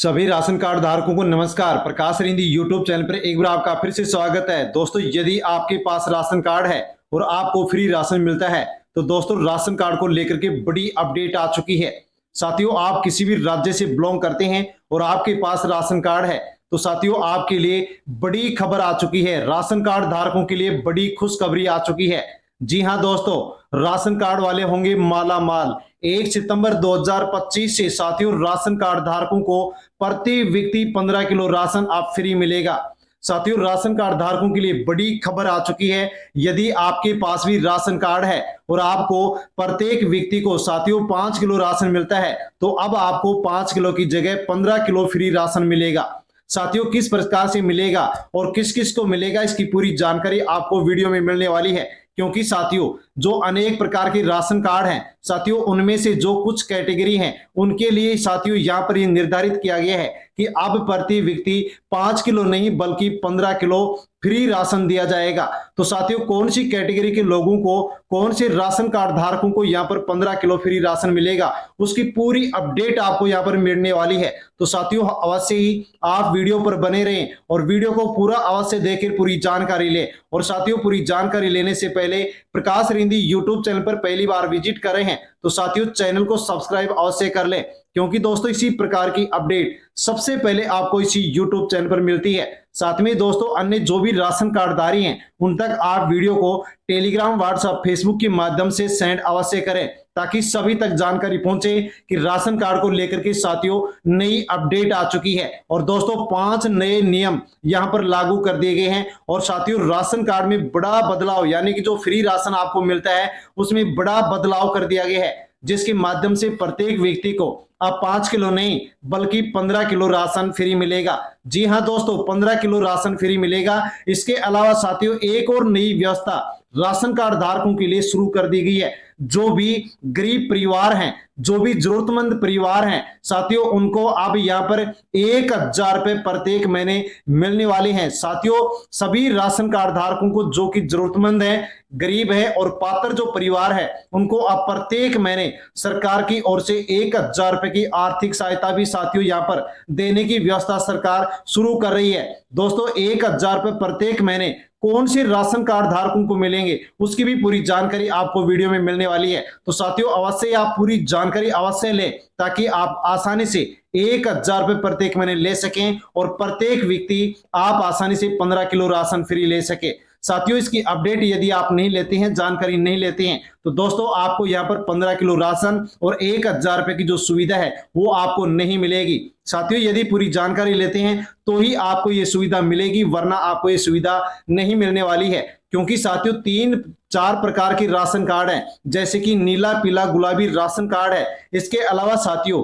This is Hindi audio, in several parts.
सभी राशन कार्ड धारकों को नमस्कार। प्रकाश रिंदी यूट्यूब चैनल पर एक बार आपका फिर से स्वागत है। दोस्तों, यदि आपके पास राशन कार्ड है और आपको फ्री राशन मिलता है तो दोस्तों राशन कार्ड को लेकर के बड़ी अपडेट आ चुकी है। साथियों, आप किसी भी राज्य से बिलोंग करते हैं और आपके पास राशन कार्ड है तो साथियों आपके लिए बड़ी खबर आ चुकी है। राशन कार्ड धारकों के लिए बड़ी खुशखबरी आ चुकी है। जी हां दोस्तों, राशन कार्ड वाले होंगे माला माल। 1 सितंबर 2025 से साथियों राशन कार्ड धारकों को प्रति व्यक्ति 15 किलो राशन आप फ्री मिलेगा। साथियों, राशन कार्ड धारकों के लिए बड़ी खबर आ चुकी है। यदि आपके पास भी राशन कार्ड है और आपको प्रत्येक व्यक्ति को साथियों 5 किलो राशन मिलता है तो अब आपको 5 किलो की जगह 15 किलो फ्री राशन मिलेगा। साथियों, किस प्रकार से मिलेगा और किस किस को मिलेगा, इसकी पूरी जानकारी आपको वीडियो में मिलने वाली है। क्योंकि साथियों जो अनेक प्रकार के राशन कार्ड हैं साथियों, उनमें से जो कुछ कैटेगरी हैं उनके लिए साथियों यहाँ पर ये निर्धारित किया गया है कि अब प्रति व्यक्ति 5 किलो नहीं बल्कि 15 किलो फ्री राशन दिया जाएगा। तो साथियों कौन सी कैटेगरी के लोगों को, कौन से राशन कार्ड धारकों को यहाँ पर 15 किलो फ्री राशन मिलेगा, उसकी पूरी अपडेट आपको यहाँ पर मिलने वाली है। तो साथियों अवश्य ही आप वीडियो पर बने रहें और वीडियो को पूरा अवश्य देकर पूरी जानकारी लें। और साथियों पूरी जानकारी लेने से पहले प्रकाश रिंदी यूट्यूब चैनल पर पहली बार विजिट कर रहे हैं तो साथियों चैनल को सब्सक्राइब अवश्य कर लें, क्योंकि दोस्तों इसी प्रकार की अपडेट सबसे पहले आपको इसी यूट्यूब चैनल पर मिलती है। साथ में दोस्तों अन्य जो भी राशन कार्डधारी हैं उन तक आप वीडियो को टेलीग्राम, व्हाट्सएप, फेसबुक के माध्यम से सेंड अवश्य करें ताकि सभी तक जानकारी पहुंचे कि राशन कार्ड को लेकर के साथियों नई अपडेट आ चुकी है। और दोस्तों 5 नए नियम यहां पर लागू कर दिए गए हैं और साथियों राशन कार्ड में बड़ा बदलाव, यानी कि जो फ्री राशन आपको मिलता है उसमें बड़ा बदलाव कर दिया गया है, जिसके माध्यम से प्रत्येक व्यक्ति को अब 5 किलो नहीं बल्कि 15 किलो राशन फ्री मिलेगा। जी हां दोस्तों, 15 किलो राशन फ्री मिलेगा। इसके अलावा साथियों एक और नई व्यवस्था राशन कार्ड धारकों के लिए शुरू कर दी गई है। जो भी गरीब परिवार हैं, जो भी जरूरतमंद परिवार हैं साथियों, उनको अब यहाँ पर 1000 रुपए प्रत्येक महीने मिलने वाले हैं। साथियों सभी राशन कार्ड धारकों को जो कि जरूरतमंद है, गरीब है और पात्र जो परिवार है, उनको अब प्रत्येक महीने सरकार की ओर से 1000 रुपए की आर्थिक सहायता भी साथियों यहाँ पर देने की व्यवस्था सरकार शुरू कर रही है। दोस्तों 1000 रुपए प्रत्येक महीने कौन से राशन कार्ड धारकों को मिलेंगे उसकी भी पूरी जानकारी आपको वीडियो में मिलने वाली है। तो साथियों अवश्य आप पूरी जानकारी अवश्य लें ताकि आप आसानी से 1000 रुपए प्रत्येक महीने ले सकें और प्रत्येक व्यक्ति आप आसानी से 15 किलो राशन फ्री ले सके। साथियों इसकी अपडेट यदि आप नहीं लेते हैं, जानकारी नहीं लेते हैं तो दोस्तों आपको यहाँ पर 15 किलो राशन और 1000 रुपए की जो सुविधा है वो आपको नहीं मिलेगी। साथियों यदि पूरी जानकारी लेते हैं तो ही आपको ये सुविधा मिलेगी, वरना आपको ये सुविधा नहीं मिलने वाली है। क्योंकि साथियों 3-4 प्रकार के राशन कार्ड हैं, जैसे कि नीला, पीला, गुलाबी राशन कार्ड है। इसके अलावा साथियों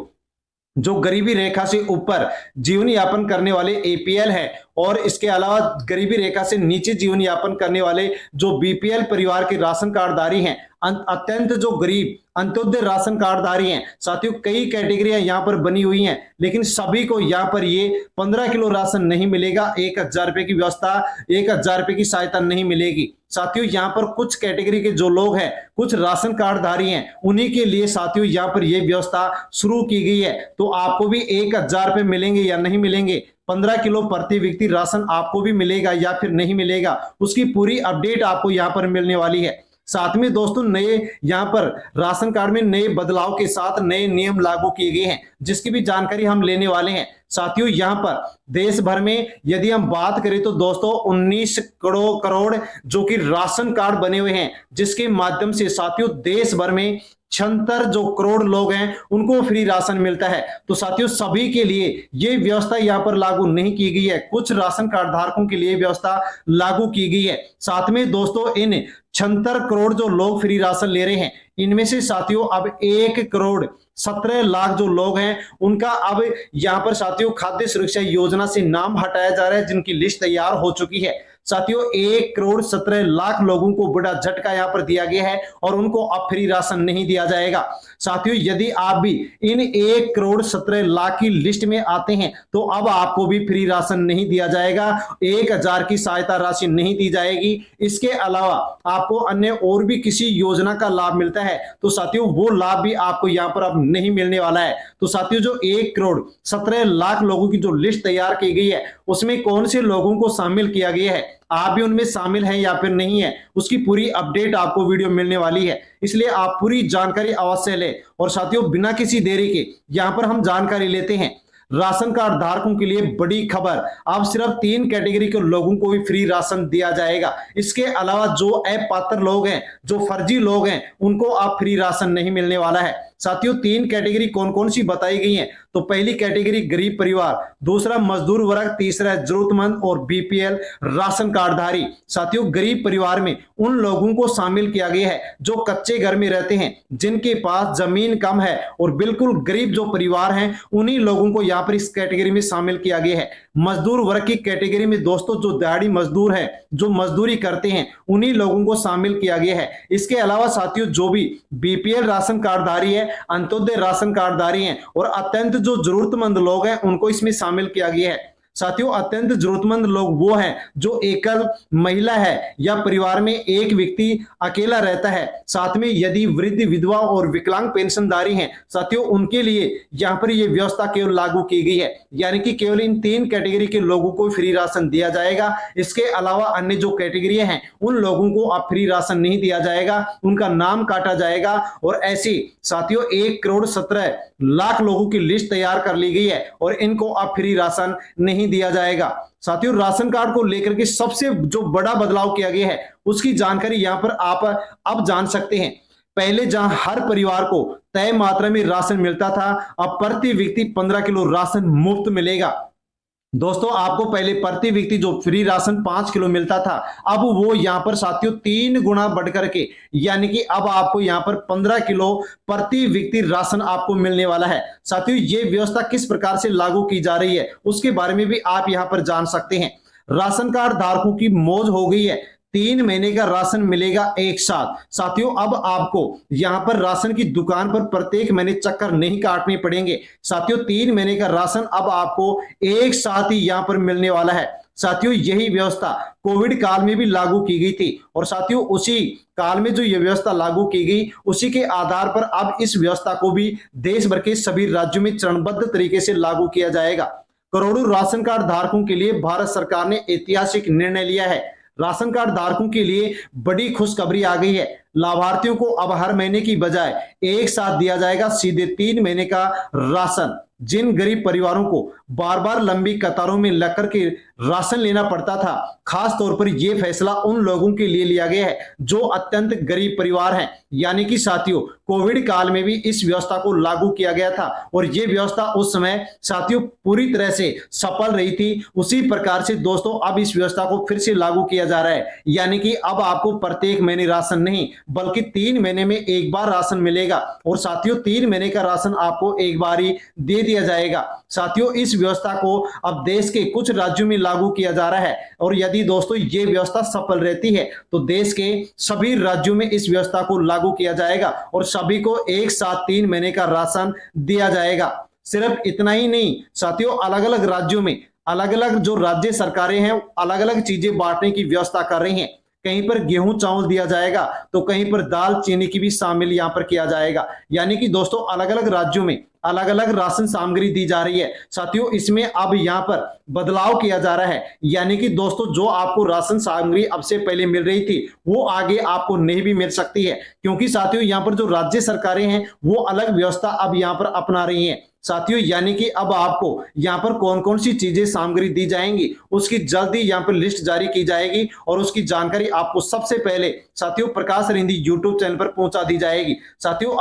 जो गरीबी रेखा से ऊपर जीवन यापन करने वाले एपीएल है और इसके अलावा गरीबी रेखा से नीचे जीवन यापन करने वाले जो बीपीएल परिवार के राशन कार्डधारी हैं, अत्यंत जो गरीब अंत्योदय राशन कार्डधारी हैं साथियों, कई कैटेगरियां यहां पर बनी हुई हैं, लेकिन सभी को यहां पर ये 15 किलो राशन नहीं मिलेगा। 1000 रुपए की व्यवस्था, 1000 रुपए की सहायता नहीं मिलेगी। साथियों यहां पर कुछ कैटेगरी के जो लोग हैं, कुछ राशन कार्डधारी हैं, उन्हीं के लिए साथियों यहां पर यह व्यवस्था शुरू की गई है। तो आपको भी 1000 रुपए मिलेंगे या नहीं मिलेंगे, 15 किलो प्रति व्यक्ति राशन आपको भी मिलेगा या फिर नहीं मिलेगा, उसकी पूरी अपडेट आपको यहां पर मिलने वाली है। साथ में दोस्तों नए यहां पर राशन कार्ड में नए बदलाव के साथ नए नियम लागू किए गए हैं, जिसकी भी जानकारी हम लेने वाले हैं। साथियों यहां पर देश भर में यदि हम बात करें तो दोस्तों 19 करोड़ जो कि राशन कार्ड बने हुए हैं, जिसके माध्यम से साथियों देश भर में 76 जो करोड़ लोग हैं उनको फ्री राशन मिलता है। तो साथियों सभी के लिए यह व्यवस्था यहां पर लागू नहीं की गई है, कुछ राशन कार्ड धारकों के लिए व्यवस्था लागू की गई है। साथ में दोस्तों इन 76 करोड़ जो लोग फ्री राशन ले रहे हैं, इनमें से साथियों अब 1,17,00,000 जो लोग हैं उनका अब यहां पर साथियों खाद्य सुरक्षा योजना से नाम हटाया जा रहा है, जिनकी लिस्ट तैयार हो चुकी है। साथियों 1,17,00,000 लोगों को बड़ा झटका यहां पर दिया गया है और उनको अब फ्री राशन नहीं दिया जाएगा। साथियों यदि आप भी इन 1,17,00,000 की लिस्ट में आते हैं तो अब आपको भी फ्री राशन नहीं दिया जाएगा, 1000 की सहायता राशि नहीं दी जाएगी। इसके अलावा आपको अन्य और भी किसी योजना का लाभ मिलता है तो साथियों वो लाभ भी आपको यहां पर अब नहीं मिलने वाला है। तो साथियों जो 1,17,00,000 लोगों की जो लिस्ट तैयार की गई है उसमें कौन से लोगों को शामिल किया गया है, आप भी उनमें शामिल हैं या फिर नहीं है, उसकी पूरी अपडेट आपको वीडियो मिलने वाली है। इसलिए आप पूरी जानकारी अवश्य लें। और साथियों बिना किसी देरी के यहां पर हम जानकारी लेते हैं। राशन कार्ड धारकों के लिए बड़ी खबर, अब सिर्फ 3 कैटेगरी के लोगों को भी फ्री राशन दिया जाएगा। इसके अलावा जो अपात्र लोग हैं, जो फर्जी लोग हैं, उनको अब फ्री राशन नहीं मिलने वाला है। साथियों 3 कैटेगरी कौन कौन सी बताई गई हैं, तो पहली कैटेगरी गरीब परिवार, दूसरा मजदूर वर्ग, तीसरा जरूरतमंद और बीपीएल राशन कार्डधारी। साथियों गरीब परिवार में उन लोगों को शामिल किया गया है जो कच्चे घर में रहते हैं, जिनके पास जमीन कम है, और बिल्कुल गरीब जो परिवार हैं उन्हीं लोगों को यहाँ पर इस कैटेगरी में शामिल किया गया है। मजदूर वर्ग की कैटेगरी में दोस्तों जो दिहाड़ी मजदूर है, जो मजदूरी करते हैं, उन्हीं लोगों को शामिल किया गया है। इसके अलावा साथियों जो भी बीपीएल राशन कार्डधारी है, अंत्योदय राशन कार्डधारी हैं और अत्यंत जो जरूरतमंद लोग हैं उनको इसमें शामिल किया गया है। साथियों अत्यंत जरूरतमंद लोग वो हैं जो एकल महिला है या परिवार में एक व्यक्ति अकेला रहता है, साथ में यदि वृद्ध, विधवा और विकलांग पेंशनधारी हैं, साथियों उनके लिए यहां पर यह व्यवस्था केवल लागू की गई है। यानी कि केवल इन 3 कैटेगरी के लोगों को फ्री राशन दिया जाएगा। इसके अलावा अन्य जो कैटेगरी हैं उन लोगों को अब फ्री राशन नहीं दिया जाएगा, उनका नाम काटा जाएगा। और ऐसी साथियों 1,17,00,000 लोगों की लिस्ट तैयार कर ली गई है और इनको अब फ्री राशन नहीं दिया जाएगा। साथियों राशन कार्ड को लेकर के सबसे जो बड़ा बदलाव किया गया है उसकी जानकारी यहां पर आप अब जान सकते हैं। पहले जहां हर परिवार को तय मात्रा में राशन मिलता था, अब प्रति व्यक्ति 15 किलो राशन मुफ्त मिलेगा। दोस्तों आपको पहले प्रति व्यक्ति जो फ्री राशन 5 किलो मिलता था, अब वो यहां पर साथियों 3 गुना बढ़ करके, यानी कि अब आपको यहां पर 15 किलो प्रति व्यक्ति राशन आपको मिलने वाला है। साथियों ये व्यवस्था किस प्रकार से लागू की जा रही है उसके बारे में भी आप यहां पर जान सकते हैं। राशन कार्ड धारकों की मौज हो गई है, 3 महीने का राशन मिलेगा एक साथ। साथियों अब आपको यहां पर राशन की दुकान पर प्रत्येक महीने चक्कर नहीं काटने पड़ेंगे। साथियों 3 महीने का राशन अब आपको एक साथ ही यहां पर मिलने वाला है। साथियों यही व्यवस्था कोविड काल में भी लागू की गई थी और साथियों उसी काल में जो यह व्यवस्था लागू की गई उसी के आधार पर अब इस व्यवस्था को भी देश भर के सभी राज्यों में चरणबद्ध तरीके से लागू किया जाएगा। करोड़ों राशन कार्ड धारकों के लिए भारत सरकार ने ऐतिहासिक निर्णय लिया है। राशन कार्ड धारकों के लिए बड़ी खुशखबरी आ गई है। लाभार्थियों को अब हर महीने की बजाय एक साथ दिया जाएगा सीधे 3 महीने का राशन। जिन गरीब परिवारों को बार बार लंबी कतारों में लग कर के राशन लेना पड़ता था, खास तौर पर यह फैसला उन लोगों के लिए लिया गया है जो अत्यंत गरीब परिवार हैं। यानी कि साथियों कोविड काल में भी इस व्यवस्था को लागू किया गया था और यह व्यवस्था उस समय साथियों पूरी तरह से सफल रही थी। उसी प्रकार से दोस्तों अब इस व्यवस्था को फिर से लागू किया जा रहा है। यानी कि अब आपको प्रत्येक महीने राशन नहीं बल्कि 3 महीने में एक बार राशन मिलेगा और साथियों 3 महीने का राशन आपको एक बार ही दे दिया जाएगा। साथियों इस व्यवस्था को अब देश के कुछ राज्यों में लागू किया जा रहा है और यदि दोस्तों ये व्यवस्था सफल रहती है तो देश के सभी राज्यों में इस व्यवस्था को लागू किया जाएगा और सभी को एक साथ 3 महीने का राशन दिया जाएगा। सिर्फ इतना ही नहीं साथियों, अलग अलग राज्यों में अलग अलग जो राज्य सरकारें हैं अलग अलग चीजें बांटने की व्यवस्था कर रही हैं। कहीं पर गेहूं चावल दिया जाएगा तो कहीं पर दाल चीनी की भी शामिल यहां पर किया जाएगा। यानी कि दोस्तों अलग अलग राज्यों में अलग अलग राशन सामग्री दी जा रही है। साथियों इसमें अब यहां पर बदलाव किया जा रहा है। यानी कि दोस्तों जो आपको राशन सामग्री अब से पहले मिल रही थी वो आगे आपको नहीं भी मिल सकती है, क्योंकि साथियों यहां पर जो राज्य सरकारें हैं वो अलग व्यवस्था अब यहां पर अपना रही हैं। साथियों यानी कि अब आपको यहां पर कौन कौन सी चीजें सामग्री दी जाएंगी उसकी जल्दी यहां पर लिस्ट जारी की जाएगी और उसकी जानकारी आपको सबसे पहले साथियों प्रकाश रिंदी यूट्यूब चैनल पर पहुंचा दी जाएगी। साथियों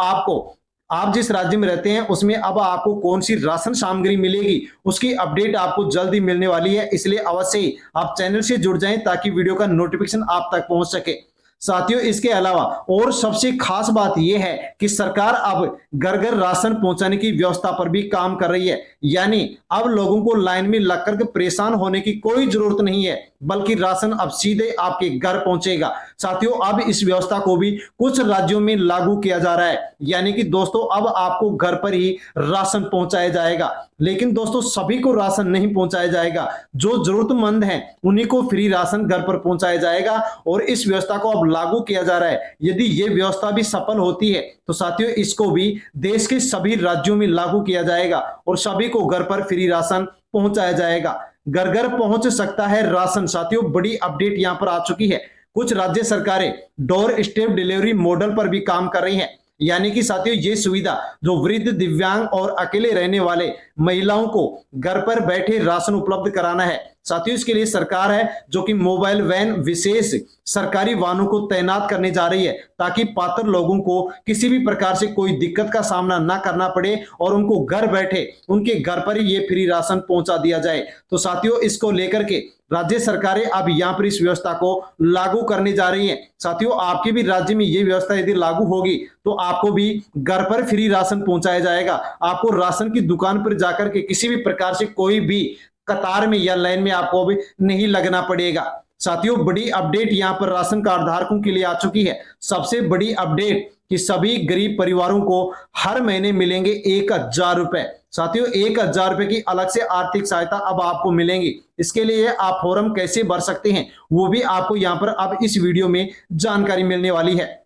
आप जिस राज्य में रहते हैं उसमें अब आपको कौन सी राशन सामग्री मिलेगी उसकी अपडेट आपको जल्दी मिलने वाली है। इसलिए अवश्य ही आप चैनल से जुड़ जाएं ताकि वीडियो का नोटिफिकेशन आप तक पहुंच सके। साथियों इसके अलावा और सबसे खास बात यह है कि सरकार अब घर घर राशन पहुंचाने की व्यवस्था पर भी काम कर रही है। यानी अब लोगों को लाइन में लगकर के परेशान होने की कोई जरूरत नहीं है बल्कि राशन अब सीधे आपके घर पहुंचेगा। साथियों अब इस व्यवस्था को भी कुछ राज्यों में लागू किया जा रहा है। यानी कि दोस्तों अब आपको घर पर ही राशन पहुंचाया जाएगा। लेकिन दोस्तों सभी को राशन नहीं पहुंचाया जाएगा, जो जरूरतमंद हैं उन्हीं को फ्री राशन घर पर पहुंचाया जाएगा और इस व्यवस्था को अब अब लागू किया जा रहा है, यदि ये व्यवस्था भी सफल होती है तो साथियों इसको भी देश के सभी राज्यों में लागू किया जाएगा और सभी को घर पर फ्री राशन पहुंचाया जाएगा। घर घर पहुंच सकता है राशन। साथियों बड़ी अपडेट यहां पर आ चुकी है। कुछ राज्य सरकारें डोर स्टेप डिलीवरी मॉडल पर भी काम कर रही हैं, यानी कि साथियों ये सुविधा जो वृद्ध, दिव्यांग और अकेले रहने वाले महिलाओं को घर पर बैठे राशन उपलब्ध कराना है। साथियों इसके लिए सरकार है जो कि मोबाइल वैन विशेष सरकारी वाहनों को तैनात करने जा रही है, ताकि पात्र लोगों को किसी भी प्रकार से कोई दिक्कत का सामना ना करना पड़े और उनको घर बैठे उनके घर पर ही ये फ्री राशन पहुंचा दिया जाए। तो साथियों इसको लेकर के राज्य सरकारें अब यहाँ पर इस व्यवस्था को लागू करने जा रही हैं। साथियों आपके भी राज्य में ये व्यवस्था यदि लागू होगी तो आपको भी घर पर फ्री राशन पहुंचाया जाएगा। आपको राशन की दुकान पर जाकर के किसी भी प्रकार से कोई भी कतार में या लाइन में आपको भी नहीं लगना पड़ेगा। साथियों बड़ी अपडेट यहां पर राशन कार्ड धारकों के लिए आ चुकी है। सबसे बड़ी अपडेट कि सभी गरीब परिवारों को हर महीने मिलेंगे 1000 रुपए। साथियों 1000 रुपए की अलग से आर्थिक सहायता अब आपको मिलेंगी। इसके लिए आप फॉर्म कैसे भर सकते हैं वो भी आपको यहां पर अब इस वीडियो में जानकारी मिलने वाली है।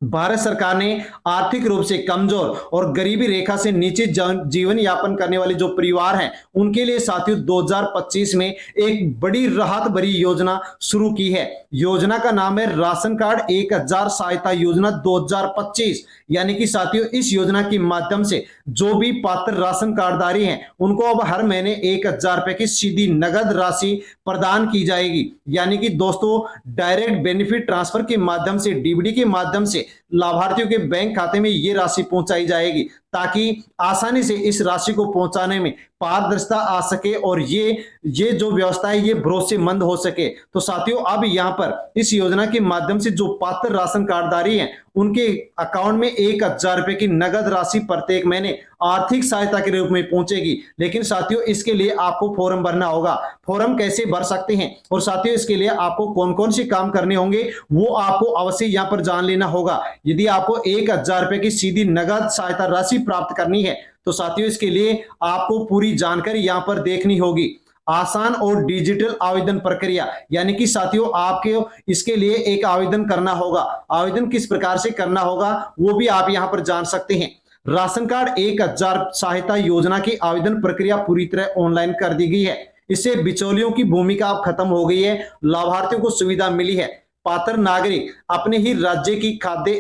भारत सरकार ने आर्थिक रूप से कमजोर और गरीबी रेखा से नीचे जीवन यापन करने वाले जो परिवार हैं उनके लिए साथियों 2025 में एक बड़ी राहत भरी योजना शुरू की है। योजना का नाम है राशन कार्ड 1000 सहायता योजना 2025। यानी कि साथियों इस योजना के माध्यम से जो भी पात्र राशन कार्डधारी हैं उनको अब हर महीने 1000 रुपए की सीधी नगद राशि प्रदान की जाएगी। यानी कि दोस्तों डायरेक्ट बेनिफिट ट्रांसफर के माध्यम से, डीबीडी के माध्यम से लाभार्थियों के बैंक खाते में ये राशि पहुंचाई जाएगी, ताकि आसानी से इस राशि को पहुंचाने में पारदर्शिता आ सके और ये जो व्यवस्था है ये भरोसेमंद हो सके। तो साथियों अब यहाँ पर इस योजना के माध्यम से जो पात्र राशन कार्डधारी हैं उनके अकाउंट में 1000 रुपए की नगद राशि प्रत्येक महीने आर्थिक सहायता के रूप में पहुंचेगी। लेकिन साथियों इसके लिए आपको फॉर्म भरना होगा। फॉर्म कैसे भर सकते हैं और साथियों इसके लिए आपको कौन कौन से काम करने होंगे वो आपको अवश्य यहाँ पर जान लेना होगा। यदि आपको 1000 रुपए की सीधी नगद सहायता राशि प्राप्त करनी है तो साथियों इसके लिए आपको पूरी जानकारी यहाँ पर देखनी होगी। आसान और डिजिटल आवेदन प्रक्रिया, यानी कि साथियों आपके इसके लिए एक आवेदन करना होगा। आवेदन किस प्रकार से करना होगा वो भी आप यहां पर जान सकते हैं। राशन कार्ड 1000 सहायता योजना की आवेदन प्रक्रिया पूरी तरह ऑनलाइन कर दी गई है। इससे बिचौलियों की भूमिका अब खत्म हो गई है, लाभार्थियों को सुविधा मिली है। पात्र नागरिक अपने ही राज्य की खाद्य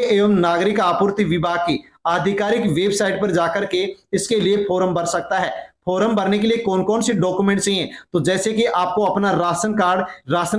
एवं नागरिक आपूर्ति विभाग की आधिकारिक वेबसाइट पर जाकर के इसके लिए फॉर्म भर सकता है। फॉर्म भरने के लिए कौन कौन से डॉक्यूमेंट चाहिए, तो जैसे कि आपको अपना राशन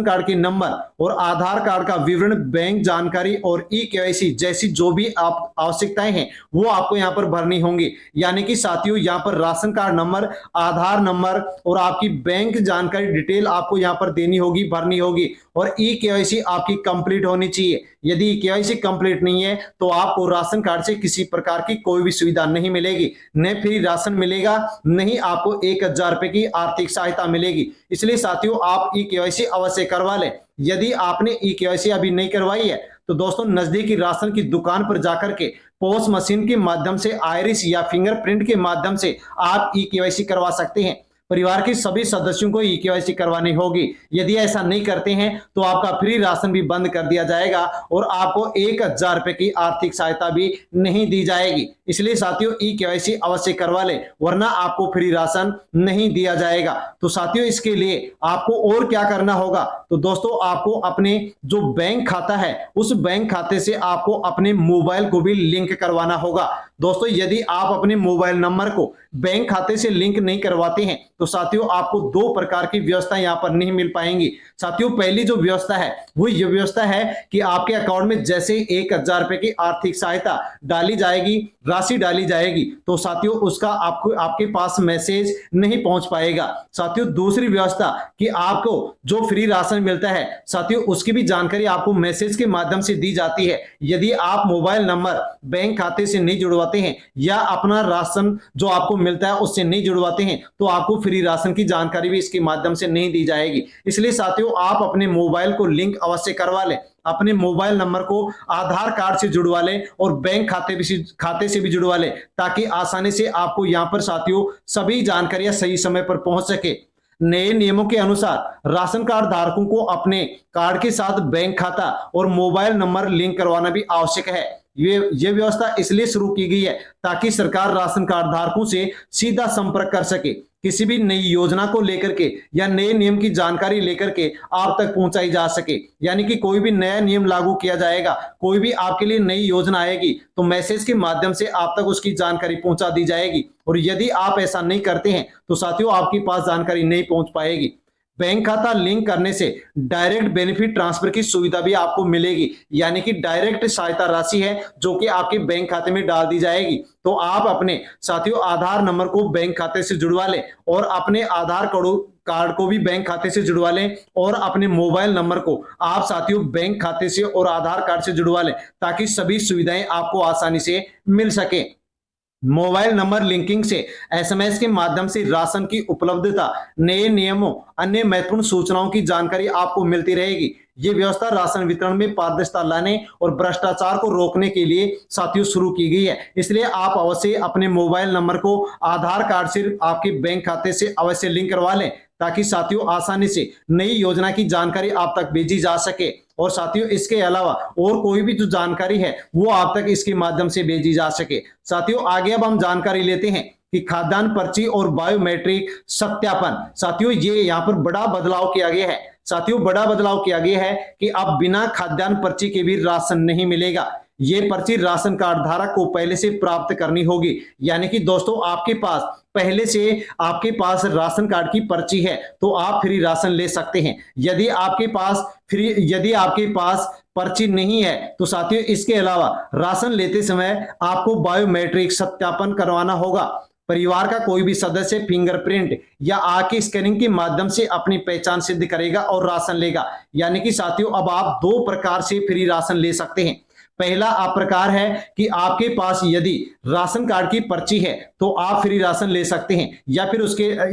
कार्ड के नंबर और आधार कार्ड का विवरण, बैंक जानकारी और ई-केवाईसी जैसी जो भी आप आवश्यकताएं हैं वो आपको यहाँ पर भरनी होंगी। यानी कि साथियों यहाँ पर राशन कार्ड नंबर, आधार नंबर और आपकी बैंक जानकारी डिटेल आपको यहाँ पर देनी होगी, भरनी होगी और ई-केवाईसी आपकी कंप्लीट होनी चाहिए। यदि ई-केवाईसी कंप्लीट नहीं है तो आपको राशन कार्ड से किसी प्रकार की कोई भी सुविधा नहीं मिलेगी, न फ्री राशन मिलेगा, नहीं आपको 1000 रुपए की आर्थिक सहायता मिलेगी। इसलिए साथियों आप ई-केवाईसी अवश्य करवा लें। यदि आपने ई-केवाईसी अभी नहीं करवाई है तो दोस्तों नजदीकी राशन की दुकान पर जाकर के पोस्ट मशीन के माध्यम से, आइरिस या फिंगरप्रिंट के माध्यम से आप ई-केवाईसी करवा सकते हैं। परिवार के सभी सदस्यों को ई-केवाईसी करवानी होगी। यदि ऐसा नहीं करते हैं तो आपका फ्री राशन भी बंद कर दिया जाएगा और आपको 1000 रुपए की आर्थिक सहायता भी नहीं दी जाएगी। इसलिए साथियों ई-केवाईसी अवश्य करवा लें, वरना आपको फ्री राशन नहीं दिया जाएगा। तो साथियों इसके लिए आपको और क्या करना होगा, तो दोस्तों आपको अपने जो बैंक खाता है उस बैंक खाते से आपको अपने मोबाइल को भी लिंक करवाना होगा। दोस्तों यदि आप अपने मोबाइल नंबर को बैंक खाते से लिंक नहीं करवाते हैं तो साथियों आपको दो प्रकार की व्यवस्था यहां पर नहीं मिल पाएंगी। साथियों पहली जो व्यवस्था है वो ये व्यवस्था है कि आपके अकाउंट में जैसे 1000 रुपए की आर्थिक सहायता डाली जाएगी, राशि डाली जाएगी, तो साथियों उसका आपके पास मैसेज नहीं पहुंच पाएगा। साथियों दूसरी व्यवस्था कि आपको जो फ्री राशन मिलता है साथियों उसकी भी जानकारी आपको मैसेज के माध्यम से दी जाती है। यदि आप मोबाइल नंबर बैंक खाते से नहीं जुड़वाते हैं या अपना राशन जो आपको मिलता है उससे नहीं जुड़वाते हैं तो आपको फ्री राशन की जानकारी भी इसके माध्यम से नहीं दी जाएगी। इसलिए साथियों आप अपने मोबाइल को लिंक अवश्य करवा लें, अपने मोबाइल नंबर को आधार कार्ड से जुड़वा लें और बैंक खाते से भी जुड़वा लें, ताकि आसानी से आपको यहां पर साथियों सभी जानकारियां सही समय पर पहुंच सके। नए नियमों के अनुसार राशन कार्ड धारकों को अपने कार्ड के साथ बैंक खाता और मोबाइल नंबर लिंक करवाना भी आवश्यक है। ये व्यवस्था इसलिए शुरू की गई है ताकि सरकार राशन कार्ड धारकों से सीधा संपर्क कर सके, किसी भी नई योजना को लेकर के या नए नियम की जानकारी लेकर के आप तक पहुंचाई जा सके। यानी कि कोई भी नया नियम लागू किया जाएगा, कोई भी आपके लिए नई योजना आएगी तो मैसेज के माध्यम से आप तक उसकी जानकारी पहुंचा दी जाएगी। और यदि आप ऐसा नहीं करते हैं तो साथियों आपके पास जानकारी नहीं पहुंच पाएगी। बैंक खाता लिंक करने से डायरेक्ट बेनिफिट ट्रांसफर की सुविधा भी आपको मिलेगी, यानी कि डायरेक्ट सहायता राशि है जो कि आपके बैंक खाते में डाल दी जाएगी। तो आप अपने साथियों आधार नंबर को बैंक खाते से जुड़वा लें और अपने आधार कार्ड को भी बैंक खाते से जुड़वा लें और अपने मोबाइल नंबर को आप साथियों बैंक खाते से और आधार कार्ड से जुड़वा लें ताकि सभी सुविधाएं आपको आसानी से मिल सके। मोबाइल नंबर लिंकिंग से एसएमएस के माध्यम से राशन की उपलब्धता, नए नियमों, अन्य महत्वपूर्ण सूचनाओं की जानकारी आपको मिलती रहेगी। ये व्यवस्था राशन वितरण में पारदर्शिता लाने और भ्रष्टाचार को रोकने के लिए साथियों शुरू की गई है। इसलिए आप अवश्य अपने मोबाइल नंबर को आधार कार्ड से आपके बैंक खाते से अवश्य लिंक करवा लें ताकि साथियों आसानी से नई योजना की जानकारी आप तक भेजी जा सके। और साथियों इसके अलावा और कोई भी जो जानकारी है वो आप तक इसके माध्यम से भेजी जा सके। साथियों आगे अब हम जानकारी लेते हैं कि खाद्यान्न पर्ची और बायोमेट्रिक सत्यापन। साथियों ये यहाँ पर बड़ा बदलाव किया गया है। साथियों बड़ा बदलाव किया गया है कि अब बिना खाद्यान्न पर्ची के भी राशन नहीं मिलेगा। ये पर्ची राशन कार्ड धारक को पहले से प्राप्त करनी होगी। यानी कि दोस्तों आपके पास पहले से आपके पास राशन कार्ड की पर्ची है तो आप फ्री राशन ले सकते हैं। यदि आपके पास पर्ची नहीं है तो साथियों इसके अलावा राशन लेते समय आपको बायोमेट्रिक सत्यापन करवाना होगा। परिवार का कोई भी सदस्य फिंगरप्रिंट या आंख की स्कैनिंग के माध्यम से अपनी पहचान सिद्ध करेगा और राशन लेगा। यानी कि साथियों अब आप दो प्रकार से फ्री राशन ले सकते हैं। पहला आप प्रकार है कि आपके पास यदि राशन कार्ड की पर्ची है तो आप फ्री राशन ले सकते हैं, या फिर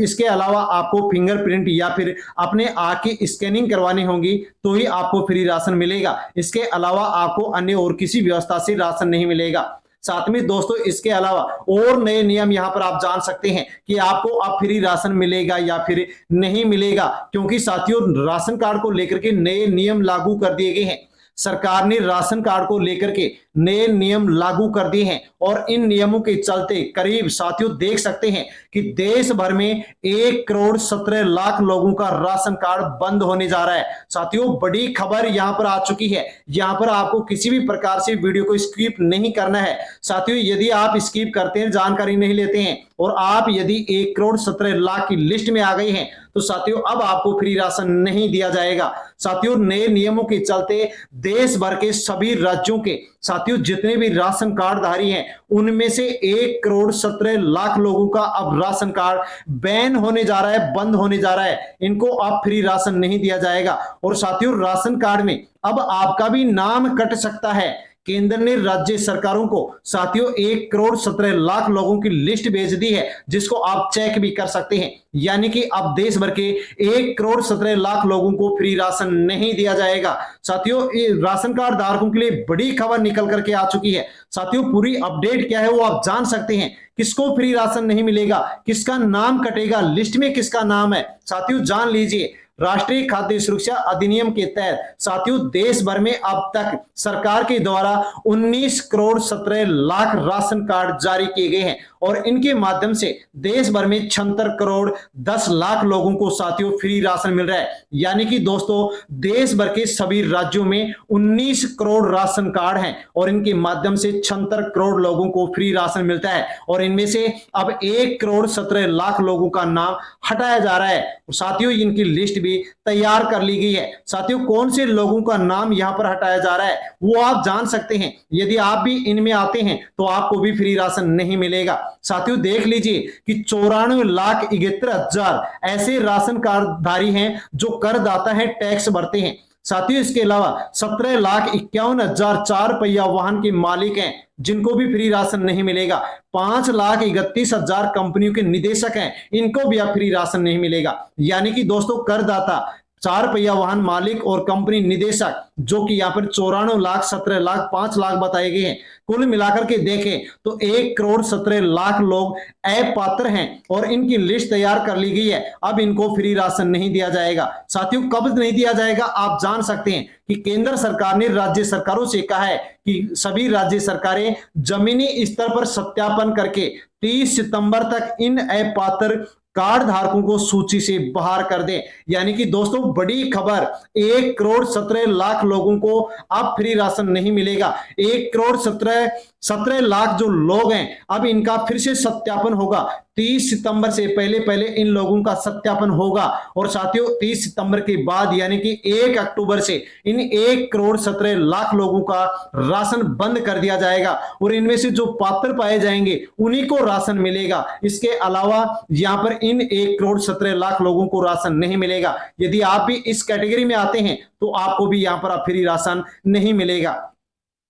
इसके अलावा आपको फिंगरप्रिंट या फिर अपने आंख की स्कैनिंग करवानी होगी तो ही आपको फ्री राशन मिलेगा। इसके अलावा आपको अन्य और किसी व्यवस्था से राशन नहीं मिलेगा। साथ में दोस्तों इसके अलावा और नए नियम यहां पर आप जान सकते हैं कि आपको अब फ्री राशन मिलेगा या फिर नहीं मिलेगा, क्योंकि साथियों राशन कार्ड को लेकर के नए नियम लागू कर दिए गए हैं। सरकार ने राशन कार्ड को लेकर के नए नियम लागू कर दिए हैं और इन नियमों के चलते करीब साथियों देख सकते हैं कि देश भर में 1,17,00,000 लोगों का राशन कार्ड बंद होने जा रहा है। साथियों बड़ी खबर यहां पर आ चुकी है। यहां पर आपको किसी भी प्रकार से वीडियो को स्किप नहीं करना है। साथियों यदि आप स्किप करते हैं, जानकारी नहीं लेते हैं और आप यदि 1,17,00,000 की लिस्ट में आ गए हैं तो साथियों अब आपको फ्री राशन नहीं दिया जाएगा। साथियों नए नियमों के चलते देश भर के सभी राज्यों के साथियों जितने भी राशन कार्डधारी हैं उनमें से 1,17,00,000 लोगों का अब राशन कार्ड बैन होने जा रहा है, बंद होने जा रहा है। इनको अब फ्री राशन नहीं दिया जाएगा। और साथियों राशन कार्ड में अब आपका भी नाम कट सकता है। केंद्र ने राज्य सरकारों को साथियों 1,17,00,000 लोगों की लिस्ट भेज दी है जिसको आप चेक भी कर सकते हैं। यानी कि अब देश भर के 1,17,00,000 लोगों को फ्री राशन नहीं दिया जाएगा। साथियों राशन कार्ड धारकों के लिए बड़ी खबर निकल करके आ चुकी है। साथियों पूरी अपडेट क्या है वो आप जान सकते हैं। किसको फ्री राशन नहीं मिलेगा, किसका नाम कटेगा, लिस्ट में किसका नाम है, साथियों जान लीजिए। राष्ट्रीय खाद्य सुरक्षा अधिनियम के तहत साथियों देश भर में अब तक सरकार के द्वारा 19,17,00,000 राशन कार्ड जारी किए गए हैं और इनके माध्यम से देश भर में 76,10,00,000 लोगों को साथियों फ्री राशन मिल रहा है। यानी कि दोस्तों देश भर के सभी राज्यों में 19 करोड़ राशन कार्ड हैं और इनके माध्यम से 76 करोड़ लोगों को फ्री राशन मिलता है और इनमें से अब 1,17,00,000 लोगों का नाम हटाया जा रहा है। साथियों इनकी लिस्ट भी तैयार कर ली गई है। साथियों कौन से लोगों का नाम यहां पर हटाया जा रहा है वो आप जान सकते हैं। यदि आप भी इनमें आते हैं तो आपको भी फ्री राशन नहीं मिलेगा। साथियों देख लीजिए कि 94,71,000 ऐसे राशन कार्डधारी हैं जो करदाता है, टैक्स भरते हैं। साथियों इसके अलावा 17,51,004 पहिया वाहन के मालिक हैं जिनको भी फ्री राशन नहीं मिलेगा। 5,31,000 कंपनियों के निदेशक हैं, इनको भी अब फ्री राशन नहीं मिलेगा। यानी कि दोस्तों करदाता चार पहिया वाहन मालिक और कंपनी निदेशक, जो कि यहाँ पर 94 लाख, 17 लाख, 5 लाख बताए गए हैं। कुल मिलाकर के देखें तो 1,17,00,000 लोग अपात्र हैं और इनकी लिस्ट तैयार कर ली गई है। अब इनको फ्री राशन नहीं दिया जाएगा। साथियों, कब नहीं दिया जाएगा आप जान सकते हैं कि केंद्र सरकार ने राज्य सरकारों से कहा है कि सभी राज्य सरकारें जमीनी स्तर पर सत्यापन करके 30 सितंबर तक इन अपात्र कार्ड धारकों को सूची से बाहर कर दें। यानी कि दोस्तों, बड़ी खबर, 1,17,00,000 लोगों को अब फ्री राशन नहीं मिलेगा। 1,17,00,000 जो लोग हैं, अब इनका फिर से सत्यापन होगा। 30 सितंबर से पहले पहले इन लोगों का सत्यापन होगा और साथियों 30 सितंबर के बाद यानी कि 1 अक्टूबर से इन 1,17,00,000 लोगों का राशन बंद कर दिया जाएगा और इनमें से जो पात्र पाए जाएंगे उन्हीं को राशन मिलेगा। इसके अलावा यहां पर इन 1,17,00,000 लोगों को राशन नहीं मिलेगा। यदि आप भी इस कैटेगरी में आते हैं तो आपको भी यहां पर फ्री राशन नहीं मिलेगा।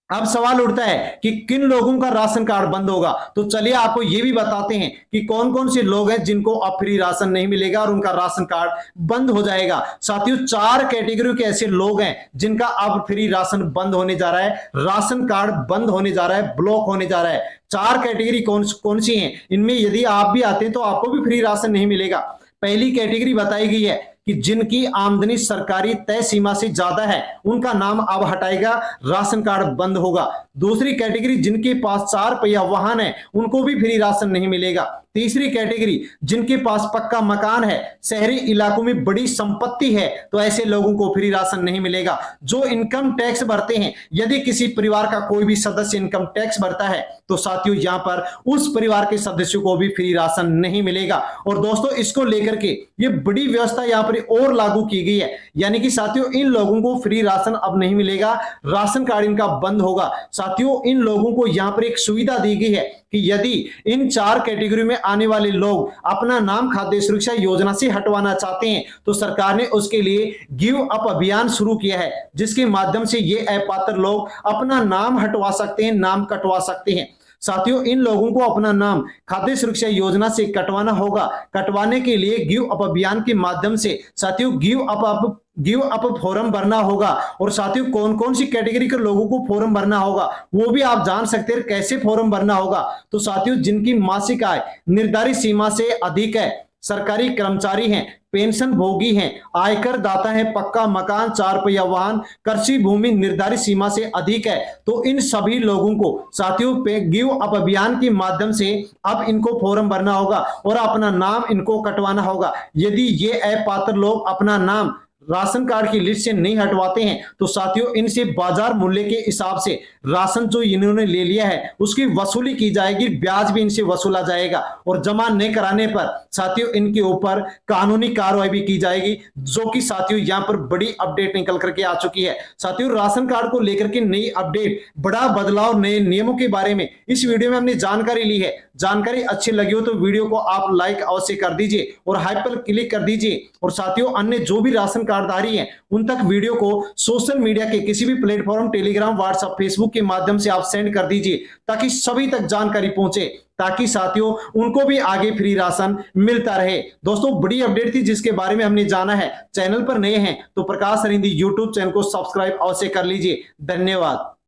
अब सवाल उठता है कि किन लोगों का राशन कार्ड बंद होगा। तो चलिए आपको यह भी बताते हैं कि कौन कौन से लोग हैं जिनको अब फ्री राशन नहीं मिलेगा और उनका राशन कार्ड बंद हो जाएगा। साथियों, 4 कैटेगरी के ऐसे लोग हैं जिनका अब फ्री राशन बंद होने जा रहा है, राशन कार्ड बंद होने जा रहा है, ब्लॉक होने जा रहा है। 4 कैटेगरी कौन सी हैं? इनमें यदि आप भी आते हैं तो आपको भी फ्री राशन नहीं मिलेगा। पहली कैटेगरी बताई गई है कि जिनकी आमदनी सरकारी तय सीमा से ज्यादा है, उनका नाम अब हटाएगा, राशन कार्ड बंद होगा। दूसरी कैटेगरी, जिनके पास 4 पहिया वाहन है, उनको भी फ्री राशन नहीं मिलेगा। तीसरी कैटेगरी, जिनके पास पक्का मकान है, शहरी इलाकों में बड़ी संपत्ति है, तो ऐसे लोगों को फ्री राशन नहीं मिलेगा। जो इनकम टैक्स भरते हैं, यदि किसी परिवार का कोई भी सदस्य इनकम टैक्स भरता है तो साथियों यहां पर उस परिवार के सदस्यों को भी फ्री राशन नहीं मिलेगा। और दोस्तों, इसको लेकर के ये बड़ी व्यवस्था यहां पर और लागू की गई है। यानी कि साथियों, इन लोगों को फ्री राशन अब नहीं मिलेगा, राशन कार्ड इनका बंद होगा। साथियों, इन लोगों को यहां पर एक सुविधा दी गई है कि यदि इन 4 कैटेगरी में आने वाले लोग अपना नाम खाद्य सुरक्षा योजना से हटवाना चाहते हैं तो सरकार ने उसके लिए गिव अप अभियान शुरू किया है, जिसके माध्यम से ये अपात्र लोग अपना नाम हटवा सकते हैं, नाम कटवा सकते हैं। साथियों, इन लोगों को अपना नाम खाद्य सुरक्षा योजना से कटवाना होगा। कटवाने के लिए गिव अप अभियान के माध्यम से साथियों गिव अप फॉर्म भरना होगा। और साथियों, कौन कौन सी कैटेगरी के लोगों को फॉर्म भरना होगा वो भी आप जान सकते हैं। कैसे फॉर्म भरना होगा? तो साथियों, जिनकी मासिक आय निर्धारित सीमा से अधिक है, सरकारी कर्मचारी हैं, पेंशन भोगी हैं, आयकर दाता हैं, पक्का मकान, 4 पहिया वाहन, कृषि भूमि निर्धारित सीमा से अधिक है, तो इन सभी लोगों को साथियों गिव अप अभियान के माध्यम से अब इनको फॉर्म भरना होगा और अपना नाम इनको कटवाना होगा। यदि ये अपात्र लोग अपना नाम राशन कार्ड की लिस्ट से नहीं हटवाते हैं तो साथियों इनसे बाजार मूल्य के हिसाब से राशन जो इन्होंने ले लिया है उसकी वसूली की जाएगी, ब्याज भी इनसे वसूला जाएगा और जमा नहीं कराने पर साथियों इनके ऊपर कानूनी कार्रवाई भी की जाएगी, जो कि साथियों यहां पर बड़ी अपडेट निकल करके आ चुकी है। साथियों, राशन कार्ड को लेकर के नई अपडेट, बड़ा बदलाव, नए नियमों के बारे में इस वीडियो में हमने जानकारी ली है। जानकारी अच्छी लगी हो तो वीडियो को आप लाइक अवश्य कर दीजिए और हाइप पर क्लिक कर दीजिए और साथियों अन्य जो भी राशन कार्डधारी हैं उन तक वीडियो को सोशल मीडिया के किसी भी प्लेटफॉर्म, टेलीग्राम, व्हाट्सएप, फेसबुक के माध्यम से आप सेंड कर दीजिए ताकि सभी तक जानकारी पहुंचे, ताकि साथियों उनको भी आगे फ्री राशन मिलता रहे। दोस्तों, बड़ी अपडेट थी जिसके बारे में हमने जाना है। चैनल पर नए हैं तो प्रकाश सरिंधी यूट्यूब चैनल को सब्सक्राइब अवश्य कर लीजिए। धन्यवाद।